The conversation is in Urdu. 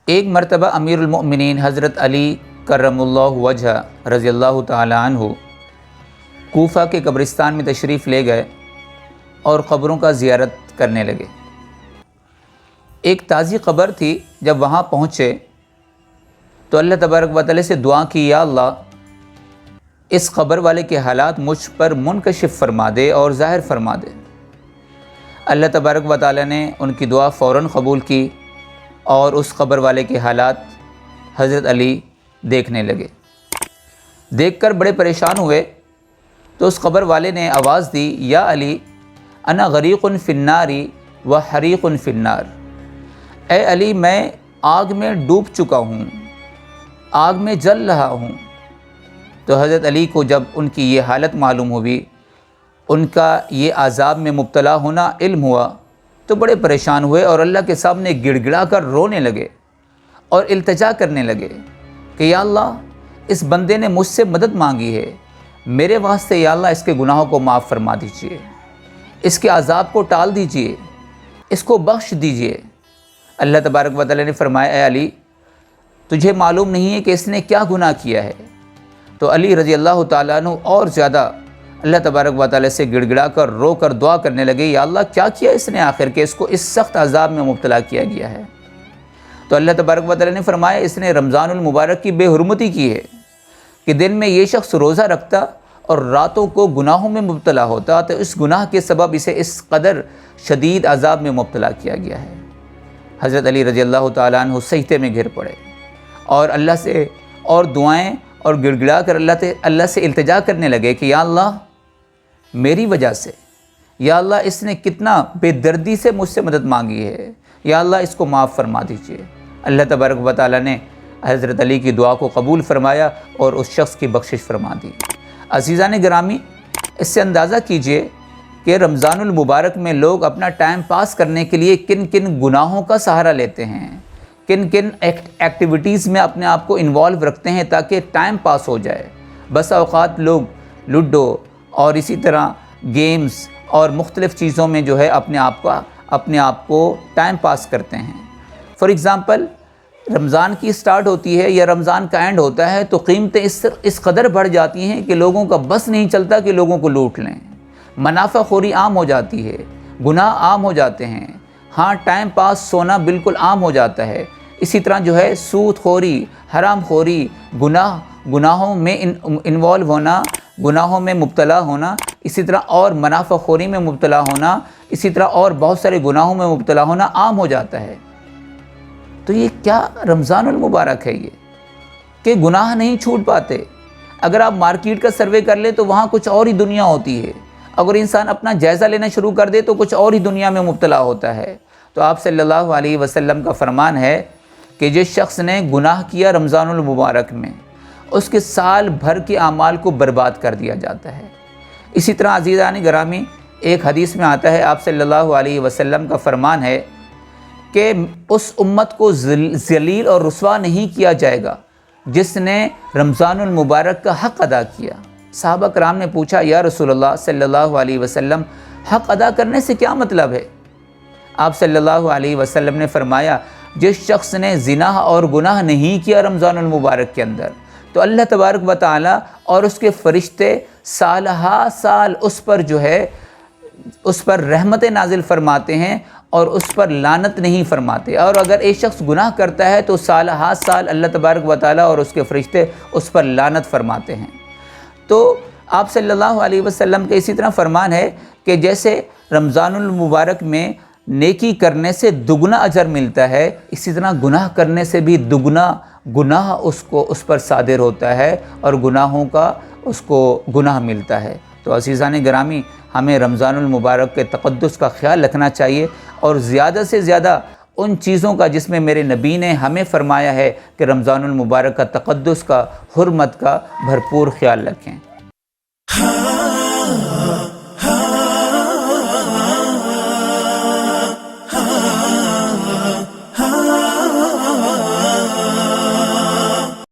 ایک مرتبہ امیر المؤمنین حضرت علی کرم اللہ وجہ رضی اللہ تعالی عنہ کوفہ کے قبرستان میں تشریف لے گئے اور قبروں کا زیارت کرنے لگے۔ ایک تازی قبر تھی، جب وہاں پہنچے تو اللہ تبارک و تعالی سے دعا کی، یا اللہ اس قبر والے کے حالات مجھ پر منکشف فرما دے اور ظاہر فرما دے۔ اللہ تبارک و تعالی نے ان کی دعا فوراً قبول کی اور اس قبر والے کے حالات حضرت علی دیکھنے لگے۔ دیکھ کر بڑے پریشان ہوئے تو اس قبر والے نے آواز دی، یا علی انا غریق فی النار و حریق فی النار، اے علی میں آگ میں ڈوب چکا ہوں، آگ میں جل رہا ہوں۔ تو حضرت علی کو جب ان کی یہ حالت معلوم ہوئی، ان کا یہ عذاب میں مبتلا ہونا علم ہوا، تو بڑے پریشان ہوئے اور اللہ کے سامنے گڑ گڑا کر رونے لگے اور التجا کرنے لگے کہ یا اللہ اس بندے نے مجھ سے مدد مانگی ہے، میرے واسطے یا اللہ اس کے گناہوں کو معاف فرما دیجئے، اس کے عذاب کو ٹال دیجئے، اس کو بخش دیجئے۔ اللہ تبارک و تعالی نے فرمایا، اے علی تجھے معلوم نہیں ہے کہ اس نے کیا گناہ کیا ہے؟ تو علی رضی اللہ تعالیٰ عنہ اور زیادہ اللہ تبارک و تعالی سے گڑ گڑا کر رو کر دعا کرنے لگے، یا اللہ کیا کیا اس نے آخر کہ اس کو اس سخت عذاب میں مبتلا کیا گیا ہے؟ تو اللہ تبارک و تعالی نے فرمایا، اس نے رمضان المبارک کی بے حرمتی کی ہے کہ دن میں یہ شخص روزہ رکھتا اور راتوں کو گناہوں میں مبتلا ہوتا، تو اس گناہ کے سبب اسے اس قدر شدید عذاب میں مبتلا کیا گیا ہے۔ حضرت علی رضی اللہ تعالیٰ عنہ سجدے میں گر پڑے اور اللہ سے اور دعائیں اور گڑ گڑا کر اللہ سے التجا کرنے لگے کہ یا اللہ میری وجہ سے، یا اللہ اس نے کتنا بے دردی سے مجھ سے مدد مانگی ہے، یا اللہ اس کو معاف فرما دیجئے۔ اللہ تبارک و تعالی نے حضرت علی کی دعا کو قبول فرمایا اور اس شخص کی بخشش فرما دی۔ عزیزان گرامی، اس سے اندازہ کیجئے کہ رمضان المبارک میں لوگ اپنا ٹائم پاس کرنے کے لیے کن کن گناہوں کا سہارا لیتے ہیں، کن کن ایکٹیویٹیز میں اپنے آپ کو انوالو رکھتے ہیں تاکہ ٹائم پاس ہو جائے۔ بس اوقات لوگ لوڈو اور اسی طرح گیمز اور مختلف چیزوں میں جو ہے اپنے آپ کو ٹائم پاس کرتے ہیں۔ فار ایگزامپل رمضان کی سٹارٹ ہوتی ہے یا رمضان کا اینڈ ہوتا ہے تو قیمتیں اس قدر بڑھ جاتی ہیں کہ لوگوں کا بس نہیں چلتا کہ لوگوں کو لوٹ لیں، منافع خوری عام ہو جاتی ہے، گناہ عام ہو جاتے ہیں، ہاں ٹائم پاس سونا بالکل عام ہو جاتا ہے۔ اسی طرح جو ہے سود خوری، حرام خوری، گناہوں میں انوالو ہونا، گناہوں میں مبتلا ہونا، اسی طرح اور منافع خوری میں مبتلا ہونا، اسی طرح اور بہت سارے گناہوں میں مبتلا ہونا عام ہو جاتا ہے۔ تو یہ کیا رمضان المبارک ہے یہ کہ گناہ نہیں چھوٹ پاتے؟ اگر آپ مارکیٹ کا سروے کر لیں تو وہاں کچھ اور ہی دنیا ہوتی ہے، اگر انسان اپنا جائزہ لینا شروع کر دے تو کچھ اور ہی دنیا میں مبتلا ہوتا ہے۔ تو آپ صلی اللہ علیہ وسلم کا فرمان ہے کہ جس شخص نے گناہ کیا رمضان المبارک میں، اس کے سال بھر کے اعمال کو برباد کر دیا جاتا ہے۔ اسی طرح عزیزان گرامی، ایک حدیث میں آتا ہے، آپ صلی اللہ علیہ وسلم کا فرمان ہے کہ اس امت کو ذلیل اور رسوا نہیں کیا جائے گا جس نے رمضان المبارک کا حق ادا کیا۔ صحابہ کرام نے پوچھا، یا رسول اللہ صلی اللہ علیہ وسلم حق ادا کرنے سے کیا مطلب ہے؟ آپ صلی اللہ علیہ وسلم نے فرمایا، جس شخص نے زنا اور گناہ نہیں کیا رمضان المبارک کے اندر تو اللہ تبارک و تعالی اور اس کے فرشتے سال ہا سال اس پر جو ہے اس پر رحمتیں نازل فرماتے ہیں اور اس پر لعنت نہیں فرماتے، اور اگر ایک شخص گناہ کرتا ہے تو سال ہا سال اللہ تبارک و تعالی اور اس کے فرشتے اس پر لعنت فرماتے ہیں۔ تو آپ صلی اللہ علیہ وسلم کا اسی طرح فرمان ہے کہ جیسے رمضان المبارک میں نیکی کرنے سے دگنا اجر ملتا ہے، اسی طرح گناہ کرنے سے بھی دگنا گناہ اس پر صادر ہوتا ہے اور گناہوں کا اس کو گناہ ملتا ہے۔ تو عزیزان گرامی، ہمیں رمضان المبارک کے تقدس کا خیال رکھنا چاہیے اور زیادہ سے زیادہ ان چیزوں کا جس میں میرے نبی نے ہمیں فرمایا ہے کہ رمضان المبارک کا تقدس کا، حرمت کا بھرپور خیال رکھیں۔